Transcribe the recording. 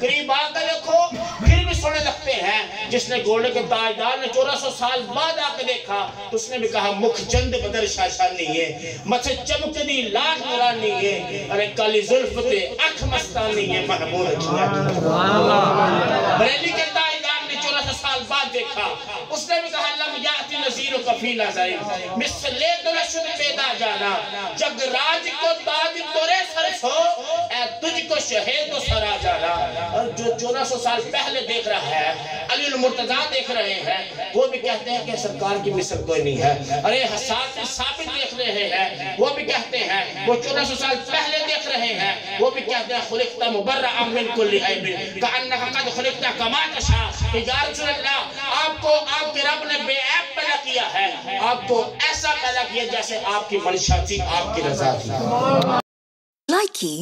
قریب آ کر دیکھو پھر بھی سونے لگتے ہیں۔ جس نے گھوڑے کے تاجدار نے 1400 سال بعد آ کے دیکھا تو اس نے بھی کہا مکھ چند بدر شاشانی ہے، مچھے چمکدی لاکھ نورانی ہے، ارے کالی زلف تے اکھ مستانی ہے محمود کیا۔ بریلی کے تاجدار نے 1400 سال بعد دیکھا، اس نے بھی کہا لم یاتی نظیر و کفی نظری مثل دلشن پیدا جانا، جگ راج کو تاج تورے سر سو اے تجھ کو شہید و سرا جانا۔ اور جو 1400 سال پہلے دیکھ رہا ہے علی المرتضیٰ دیکھ رہے ہیں، وہ بھی کہتے ہیں کہ سرکار کی مثل کوئی نہیں ہے۔ ارے حسان بن ثابت دیکھ رہے ہیں، وہ بھی کہتے ہیں، وہ 1400 سال پہلے دیکھ رہے ہیں، وہ بھی کہتے ہیں خلقت مبرعا من کل عیب کأنک قد خلقت کما تشاء۔ یا رسول اللہ آپ کو آپ کے رب نے بے عیب پیدا کیا ہے، آپ کو ایسا پیدا کیا جیسے آپ کی منشا تھی، آپ کی رضا تھی۔ Likey